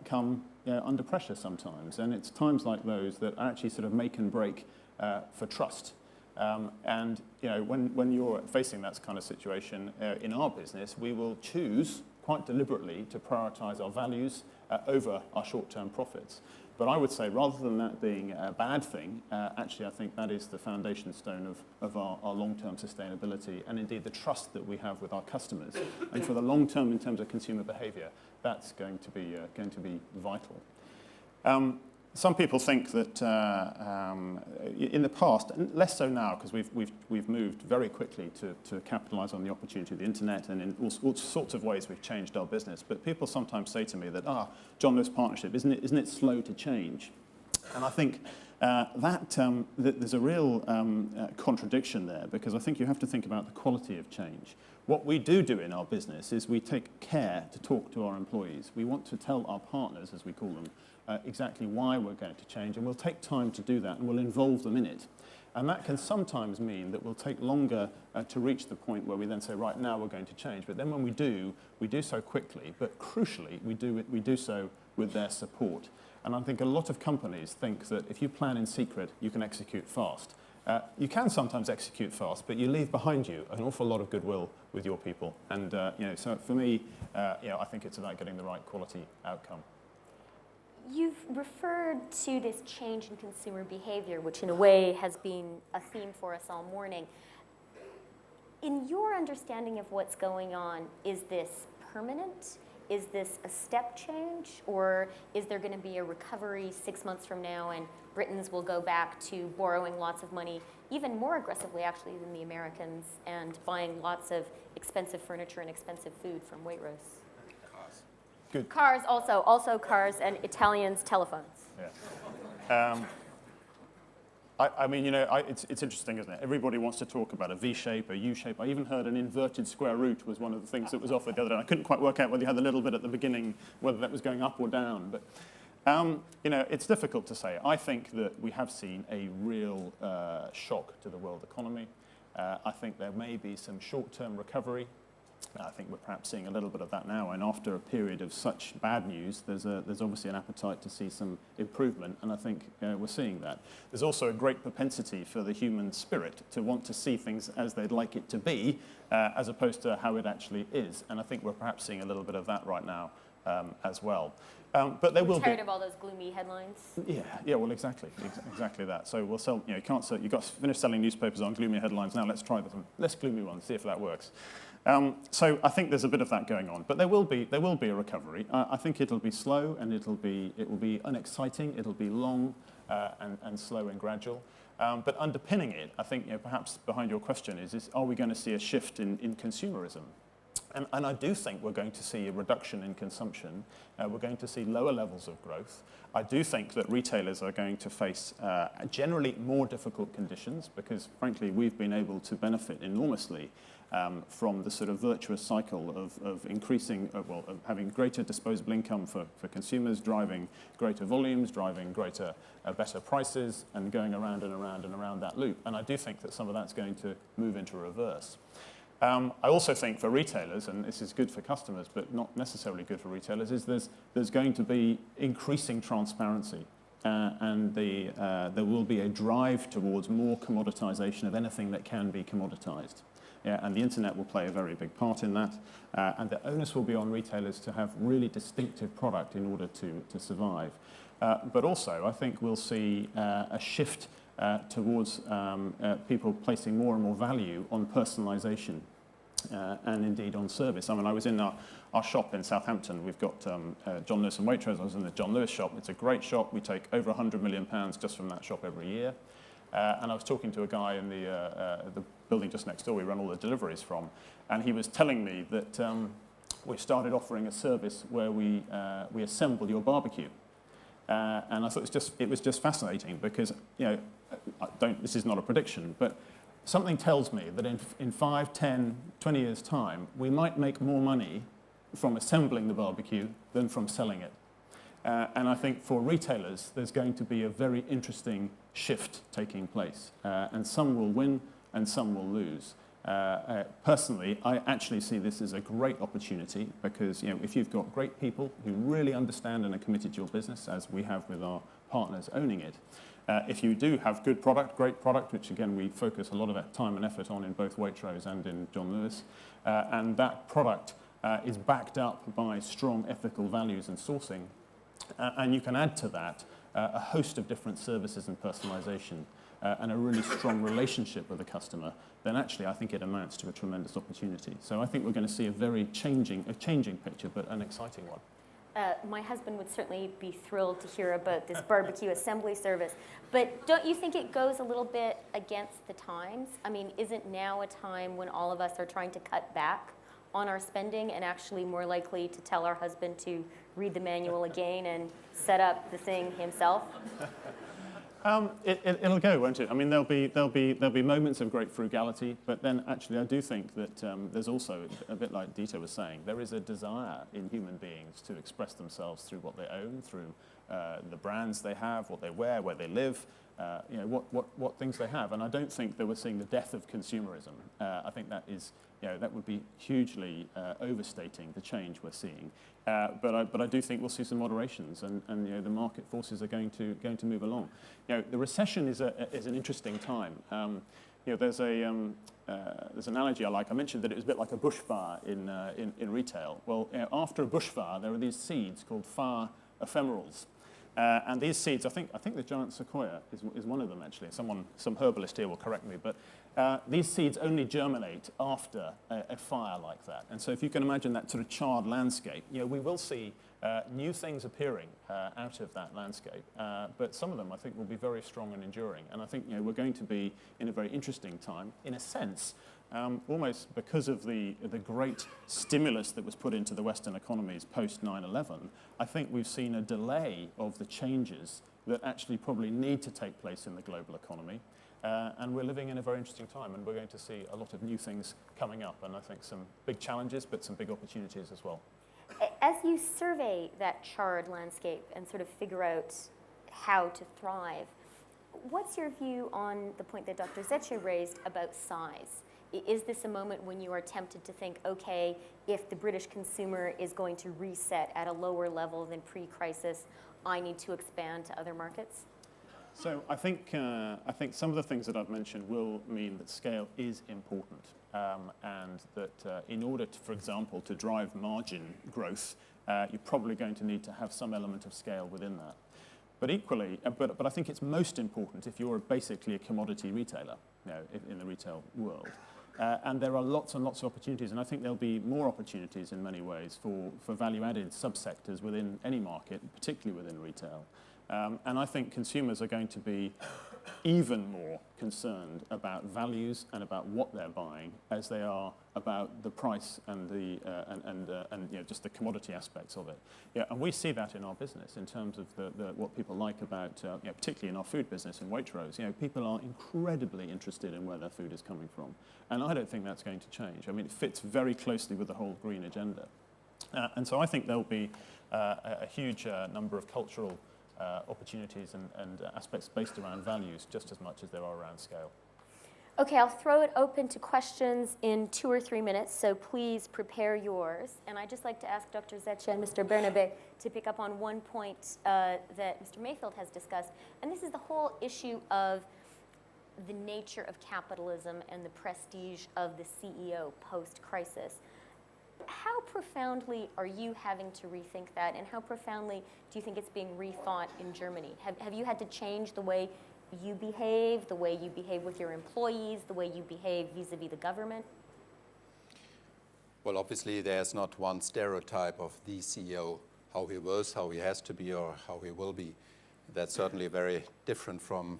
come under pressure sometimes. And it's times like those that actually sort of make and break for trust. And when you're facing that kind of situation in our business, we will choose quite deliberately to prioritize our values over our short-term profits. But I would say rather than that being a bad thing, actually I think that is the foundation stone of our long-term sustainability and indeed the trust that we have with our customers. And for the long term in terms of consumer behavior, that's going to be vital. Some people think that in the past, and less so now because we've moved very quickly to capitalise on the opportunity of the internet, and in all sorts of ways we've changed our business. But people sometimes say to me that, John, this partnership, isn't it slow to change? And I think that there's a real contradiction there, because I think you have to think about the quality of change. What we do in our business is we take care to talk to our employees. We want to tell our partners, as we call them, exactly why we're going to change, and we'll take time to do that, and we'll involve them in it. And that can sometimes mean that we'll take longer to reach the point where we then say, right, now we're going to change. But then when we do so quickly, but crucially, we do so with their support. And I think a lot of companies think that if you plan in secret, you can execute fast. You can sometimes execute fast, but you leave behind you an awful lot of goodwill with your people. And so for me, I think it's about getting the right quality outcome. You've referred to this change in consumer behavior, which in a way has been a theme for us all morning. In your understanding of what's going on, is this permanent? Is this a step change? Or is there going to be a recovery 6 months from now and Britons will go back to borrowing lots of money, even more aggressively actually than the Americans, and buying lots of expensive furniture and expensive food from Waitrose? Good. Cars also cars, and Italians, telephones. Yeah. I mean, it's interesting, isn't it? Everybody wants to talk about a V shape, a U shape. I even heard an inverted square root was one of the things that was offered the other day. I couldn't quite work out whether you had a little bit at the beginning, whether that was going up or down. But it's difficult to say. I think that we have seen a real shock to the world economy. I think there may be some short-term recovery. I think we're perhaps seeing a little bit of that now, and after a period of such bad news, there's obviously an appetite to see some improvement, and I think we're seeing that. There's also a great propensity for the human spirit to want to see things as they'd like it to be, as opposed to how it actually is, and I think we're perhaps seeing a little bit of that right now as well. But there will be. Tired of all those gloomy headlines? Yeah, well, exactly that. So we'll sell. You've got to finish selling newspapers on gloomy headlines now. Let's try some less gloomy ones, see if that works. So I think there's a bit of that going on, but there will be a recovery. I think it'll be slow, and it will be unexciting. It'll be long and slow and gradual. But underpinning it, I think perhaps behind your question is are we going to see a shift in consumerism? And I do think we're going to see a reduction in consumption. We're going to see lower levels of growth. I do think that retailers are going to face generally more difficult conditions because, frankly, we've been able to benefit enormously from the sort of virtuous cycle of increasing, of having greater disposable income for consumers, driving greater volumes, driving better prices, and going around and around and around that loop. And I do think that some of that's going to move into reverse. I also think for retailers, and this is good for customers but not necessarily good for retailers, is there's going to be increasing transparency and there will be a drive towards more commoditization of anything that can be commoditized. Yeah, and the internet will play a very big part in that, and the onus will be on retailers to have really distinctive product in order to survive. But also, I think we'll see a shift towards people placing more and more value on personalization. and indeed on service. I mean, I was in our shop in Southampton. We've got John Lewis and Waitrose. I was in the John Lewis shop. It's a great shop. We take over £100 million just from that shop every year. And I was talking to a guy in the building just next door we run all the deliveries from, and he was telling me that we started offering a service where we assemble your barbecue. And I thought it was just fascinating because, this is not a prediction, but something tells me that in 5, 10, 20 years' time, we might make more money from assembling the barbecue than from selling it. And I think for retailers, there's going to be a very interesting shift taking place. And some will win and some will lose. Personally, I actually see this as a great opportunity because if you've got great people who really understand and are committed to your business, as we have with our partners owning it, if you do have good product, great product, which again we focus a lot of time and effort on in both Waitrose and in John Lewis, and that product is backed up by strong ethical values and sourcing, and you can add to that a host of different services and personalization, and a really strong relationship with the customer, then actually I think it amounts to a tremendous opportunity. So I think we're going to see a changing picture, but an exciting one. My husband would certainly be thrilled to hear about this barbecue assembly service. But don't you think it goes a little bit against the times? I mean, isn't now a time when all of us are trying to cut back on our spending and actually more likely to tell our husband to read the manual again and set up the thing himself? It'll go, won't it? I mean, there'll be moments of great frugality, but then actually I do think that there's also, a bit like Dieter was saying, there is a desire in human beings to express themselves through what they own, through the brands they have, what they wear, where they live, what things they have. And I don't think that we're seeing the death of consumerism. I think that is, that would be hugely overstating the change we're seeing. But I do think we'll see some moderations, and the market forces are going to move along. The recession is an interesting time. There's an analogy I like. I mentioned that it was a bit like a bushfire in retail. Well, after a bushfire, there are these seeds called fire ephemerals. And these seeds, I think the giant sequoia is one of them, actually. Some herbalist here will correct me, but these seeds only germinate after a fire like that. And so if you can imagine that sort of charred landscape, we will see new things appearing out of that landscape. But some of them, I think, will be very strong and enduring. And I think we're going to be in a very interesting time, in a sense, almost because of the great stimulus that was put into the Western economies post 9/11, I think we've seen a delay of the changes that actually probably need to take place in the global economy. And we're living in a very interesting time, and we're going to see a lot of new things coming up, and I think some big challenges, but some big opportunities as well. As you survey that charred landscape and sort of figure out how to thrive, what's your view on the point that Dr. Zetsche raised about size? Is this a moment when you are tempted to think, okay, if the British consumer is going to reset at a lower level than pre-crisis, I need to expand to other markets? So I think some of the things that I've mentioned will mean that scale is important, and that in order, for example, to drive margin growth, you're probably going to need to have some element of scale within that. But equally, but I think it's most important if you're basically a commodity retailer, in the retail world. And there are lots and lots of opportunities, and I think there'll be more opportunities in many ways for value-added subsectors within any market, particularly within retail. And I think consumers are going to be even more concerned about values and about what they're buying as they are about the price and just the commodity aspects of it. And we see that in our business in terms of what people like about, particularly in our food business in Waitrose. People are incredibly interested in where their food is coming from, and I don't think that's going to change. I mean, it fits very closely with the whole green agenda, and so I think there'll be a huge number of cultural opportunities and aspects based around values just as much as there are around scale. Okay, I'll throw it open to questions in 2 or 3 minutes, so please prepare yours. And I'd just like to ask Dr. Zetsche and Mr. Bernabè to pick up on one point that Mr. Mayfield has discussed, and this is the whole issue of the nature of capitalism and the prestige of the CEO post-crisis. How profoundly are you having to rethink that, and how profoundly do you think it's being rethought in Germany? Have you had to change the way you behave, the way you behave with your employees, the way you behave vis-a-vis the government? Well, obviously, there's not one stereotype of the CEO, how he was, how he has to be, or how he will be. That's certainly very different from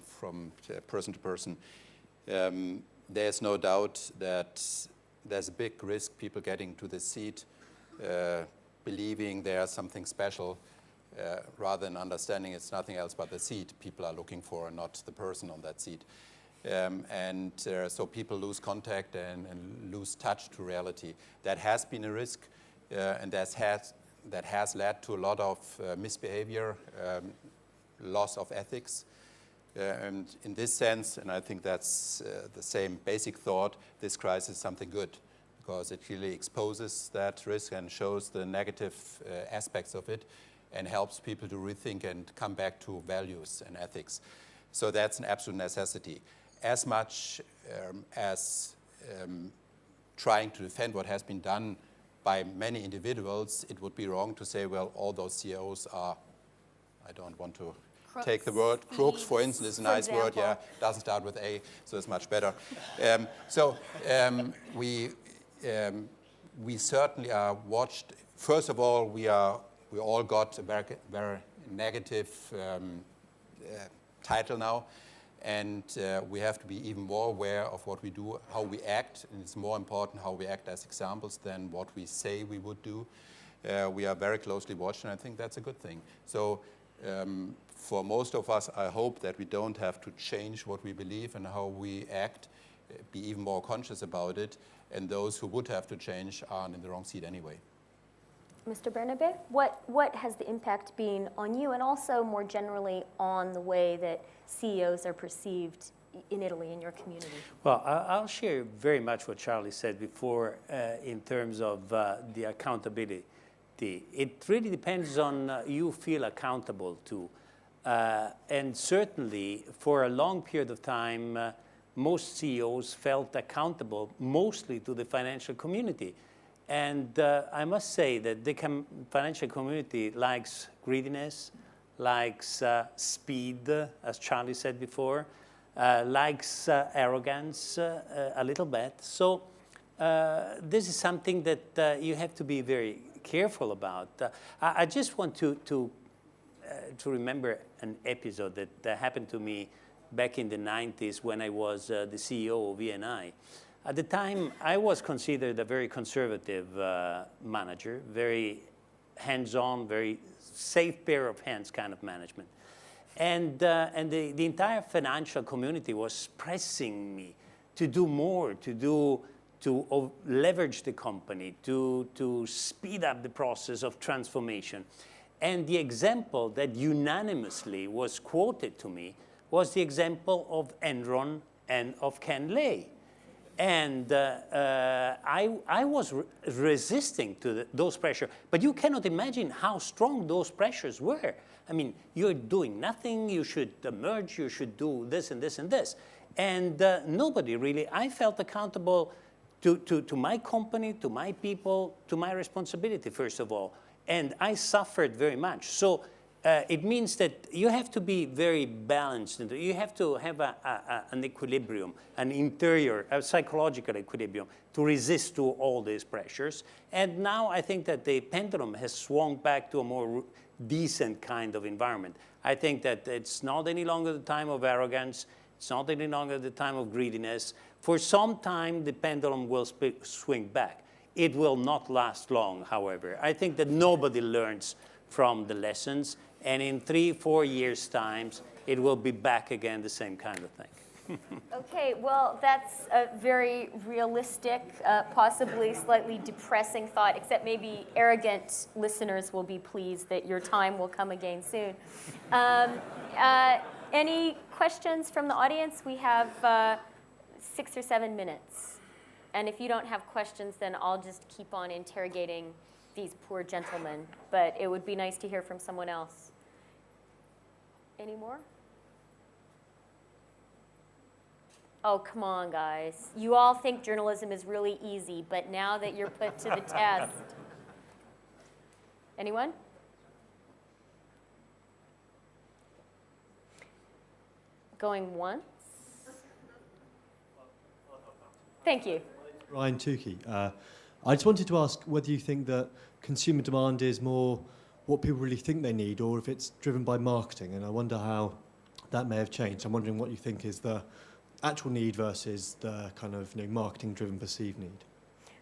person to person. There's no doubt that there's a big risk people getting to the seat believing there's something special rather than understanding it's nothing else but the seat people are looking for and not the person on that seat. So people lose contact and lose touch to reality. That has been a risk, and that has led to a lot of misbehavior, loss of ethics. And in this sense, and I think that's the same basic thought, this crisis is something good, because it really exposes that risk and shows the negative aspects of it and helps people to rethink and come back to values and ethics. So that's an absolute necessity. As much as trying to defend what has been done by many individuals, it would be wrong to say, well, all those CEOs are, I don't want to take the word, crooks, for instance, is a nice word, yeah, doesn't start with A, so it's much better. We certainly are watched. First of all, we all got a very, very negative title now, and we have to be even more aware of what we do, how we act, and it's more important how we act as examples than what we say we would do. We are very closely watched, and I think that's a good thing. So for most of us, I hope that we don't have to change what we believe and how we act, be even more conscious about it, and those who would have to change aren't in the wrong seat anyway. Mr. Bernabè, what has the impact been on you and also more generally on the way that CEOs are perceived in Italy, in your community? Well, I'll share very much what Charlie said before in terms of the accountability. It really depends on you feel accountable to. And certainly, for a long period of time, most CEOs felt accountable mostly to the financial community. And I must say that the financial community likes greediness, likes speed, as Charlie said before, likes arrogance a little bit. So this is something that you have to be very careful about. I just want to remember an episode that happened to me back in the 90s when I was the CEO of ENI. At the time, I was considered a very conservative manager, very hands-on, very safe pair of hands kind of management. And the entire financial community was pressing me to do more, to leverage the company, to speed up the process of transformation. And the example that unanimously was quoted to me was the example of Enron and of Ken Lay. And I was resisting to those pressures. But you cannot imagine how strong those pressures were. I mean, you're doing nothing, you should merge, you should do this and this and this. And nobody really, I felt accountable to my company, to my people, to my responsibility, first of all. And I suffered very much. So it means that you have to be very balanced. You have to have an equilibrium, an interior, a psychological equilibrium to resist to all these pressures. And now I think that the pendulum has swung back to a more decent kind of environment. I think that it's not any longer the time of arrogance. It's not any longer the time of greediness. For some time, the pendulum will swing back. It will not last long, however. I think that nobody learns from the lessons. And in 3-4 years' time, it will be back again, the same kind of thing. Okay, well, that's a very realistic, possibly slightly depressing thought, except maybe arrogant listeners will be pleased that your time will come again soon. Any questions from the audience? We have 6 or 7 minutes. And if you don't have questions, then I'll just keep on interrogating these poor gentlemen. But it would be nice to hear from someone else. Any more? Oh, come on, guys. You all think journalism is really easy, but now that you're put to the test. Anyone? Going once? Thank you. Ryan Tukey. I just wanted to ask whether you think that consumer demand is more what people really think they need, or if it's driven by marketing, and I wonder how that may have changed. I'm wondering what you think is the actual need versus the kind of marketing-driven perceived need.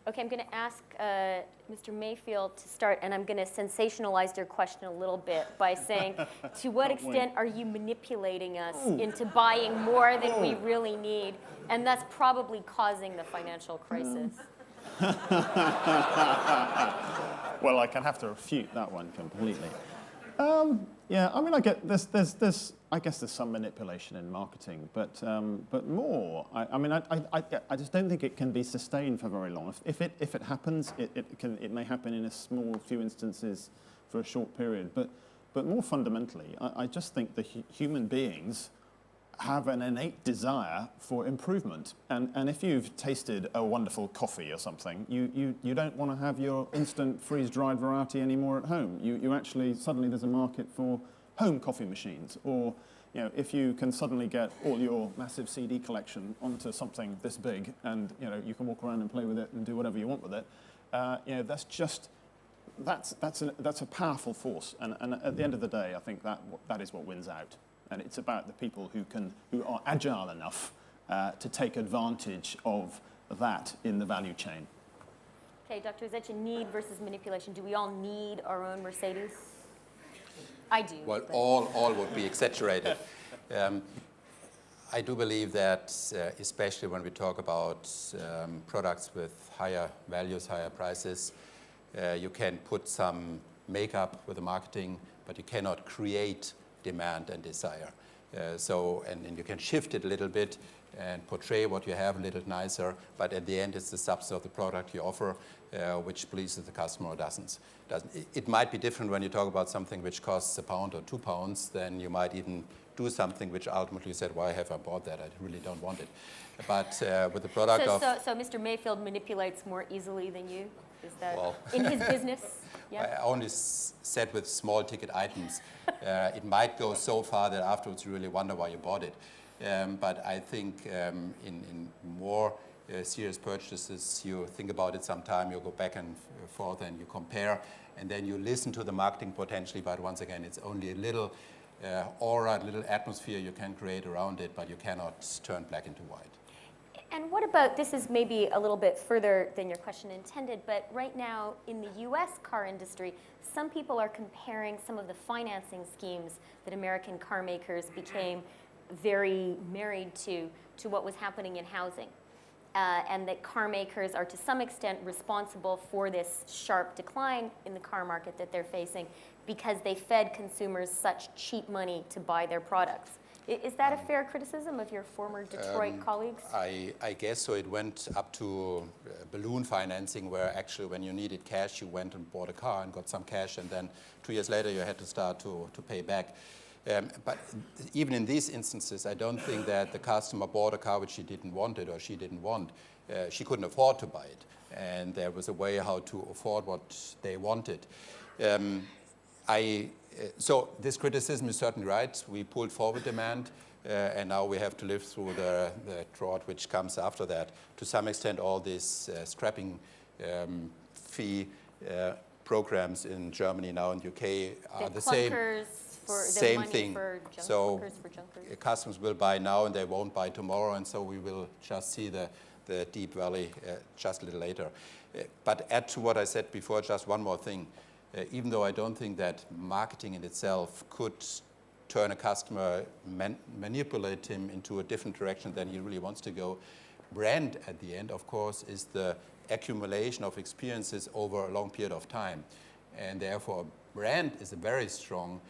Okay, I'm going to ask Mr. Mayfield to start, and I'm going to sensationalize your question a little bit by saying, to what extent are you manipulating us into buying more than we really need, and thus probably causing the financial crisis? Well, I can have to refute that one completely. Yeah, I mean, I get I guess there's some manipulation in marketing, but more. I just don't think it can be sustained for very long. If it happens, it may happen in a small few instances for a short period. But more fundamentally, I just think the human beings have an innate desire for improvement. And if you've tasted a wonderful coffee or something, you don't want to have your instant freeze-dried variety anymore at home. You actually, suddenly there's a market for home coffee machines. Or, if you can suddenly get all your massive CD collection onto something this big and, you can walk around and play with it and do whatever you want with it, that's a powerful force. And at the end of the day, I think that is what wins out. And it's about the people who are agile enough to take advantage of that in the value chain. Okay, Dr. Zetsche, need versus manipulation. Do we all need our own Mercedes? I do. Well, all would be exaggerated. I do believe that, especially when we talk about products with higher values, higher prices, you can put some makeup with the marketing, but you cannot create demand and desire. And you can shift it a little bit and portray what you have a little nicer, but at the end it's the substance of the product you offer which pleases the customer or doesn't. It might be different when you talk about something which costs £1 or £2, then you might even do something which ultimately you said, why have I bought that? I really don't want it. But with the product So Mr. Mayfield manipulates more easily than you? Is that in his business? Yeah. I only said with small ticket items. It might go so far that afterwards you really wonder why you bought it. But I think in more serious purchases, you think about it sometime, you go back and forth and you compare, and then you listen to the marketing potentially, but once again, it's only a little aura, a little atmosphere you can create around it, but you cannot turn black into white. And what about, this is maybe a little bit further than your question intended, but right now in the US car industry, some people are comparing some of the financing schemes that American car makers became very married to what was happening in housing. And that car makers are to some extent responsible for this sharp decline in the car market that they're facing because they fed consumers such cheap money to buy their products. Is that a fair criticism of your former Detroit colleagues? I guess so. It went up to balloon financing, where actually when you needed cash, you went and bought a car and got some cash, and then 2 years later you had to start to pay back. But even in these instances, I don't think that the customer bought a car which she didn't want it or she didn't want. She couldn't afford to buy it, and there was a way how to afford what they wanted. So this criticism is certainly right. We pulled forward demand, and now we have to live through the drought which comes after that. To some extent, all these scrapping fee programs in Germany now and UK are the same thing. So customers will buy now and they won't buy tomorrow, and so we will just see the deep valley just a little later. But add to what I said before, just one more thing. Even though I don't think that marketing in itself could turn a customer, manipulate him into a different direction than he really wants to go, brand at the end, of course, is the accumulation of experiences over a long period of time. And therefore, brand is a very strong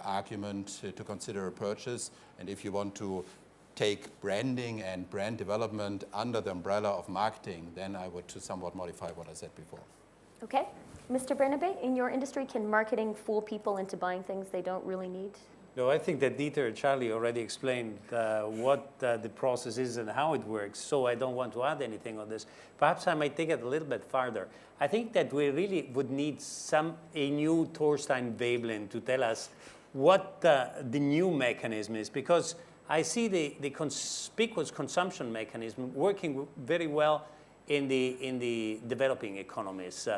argument to consider a purchase. And if you want to take branding and brand development under the umbrella of marketing, then I would somewhat modify what I said before. Okay. Mr. Bernabè, in your industry, can marketing fool people into buying things they don't really need? No, I think that Dieter and Charlie already explained what the process is and how it works, so I don't want to add anything on this. Perhaps I might take it a little bit farther. I think that we really would need a new Thorstein Veblen to tell us what the new mechanism is, because I see the conspicuous consumption mechanism working very well in the developing economies.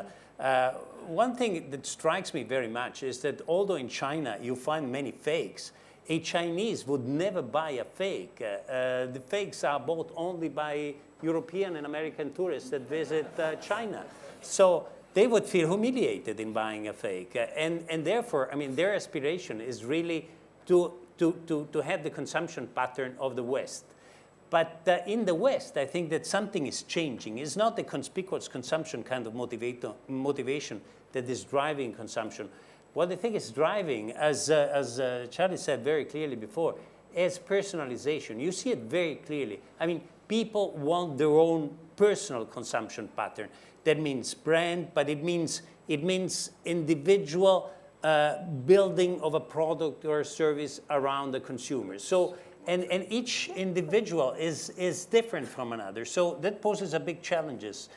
One thing that strikes me very much is that although in China you find many fakes, a Chinese would never buy a fake. The fakes are bought only by European and American tourists that visit China. So they would feel humiliated in buying a fake. And therefore, I mean, their aspiration is really to have the consumption pattern of the West. But in the West, I think that something is changing. It's not the conspicuous consumption kind of motivation that is driving consumption. What I think is driving, as Charlie said very clearly before, is personalization. You see it very clearly. I mean, people want their own personal consumption pattern. That means brand, but it means individual building of a product or a service around the consumer. So, and each individual is different from another. So that poses big challenges.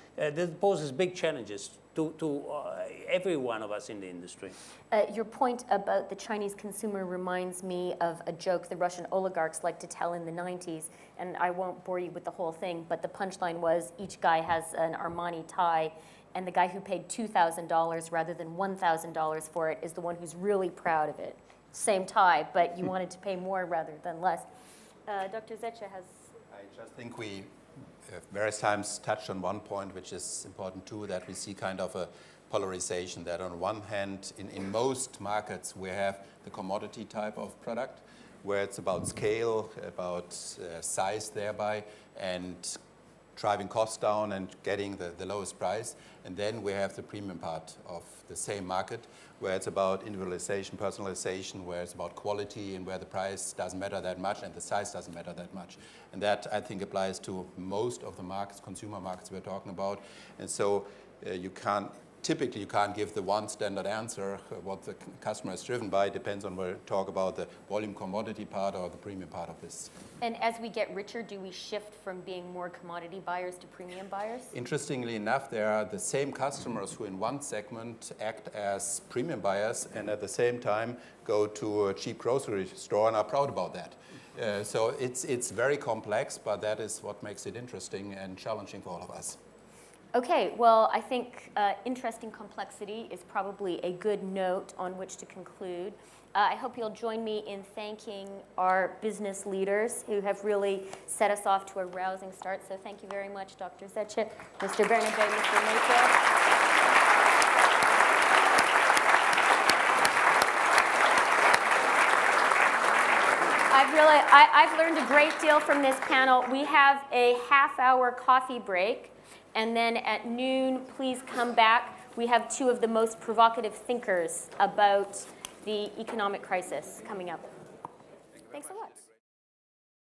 To every one of us in the industry. Your point about the Chinese consumer reminds me of a joke the Russian oligarchs like to tell in the 90s, and I won't bore you with the whole thing, but the punchline was each guy has an Armani tie, and the guy who paid $2,000 rather than $1,000 for it is the one who's really proud of it. Same tie, but you wanted to pay more rather than less. Dr. Zetsche has... I just think we various times touched on one point, which is important too, that we see kind of a polarization, that on one hand, in most markets, we have the commodity type of product, where it's about scale, about size thereby, and driving costs down and getting the lowest price. And then we have the premium part of the same market, where it's about individualization, personalization, where it's about quality and where the price doesn't matter that much and the size doesn't matter that much. And that, I think, applies to most of the markets, consumer markets we're talking about. And so typically you can't give the one standard answer. What the customer is driven by depends on whether we talk about the volume commodity part or the premium part of this. And as we get richer, do we shift from being more commodity buyers to premium buyers? Interestingly enough, there are the same customers who in one segment act as premium buyers and at the same time go to a cheap grocery store and are proud about that. So it's very complex, but that is what makes it interesting and challenging for all of us. Okay, well, I think interesting complexity is probably a good note on which to conclude. I hope you'll join me in thanking our business leaders who have really set us off to a rousing start. So thank you very much, Dr. Zetsche, Mr. Bernabè, Mr. Mayfield. I've learned a great deal from this panel. We have a half-hour coffee break. And then at noon, please come back. We have two of the most provocative thinkers about the economic crisis coming up.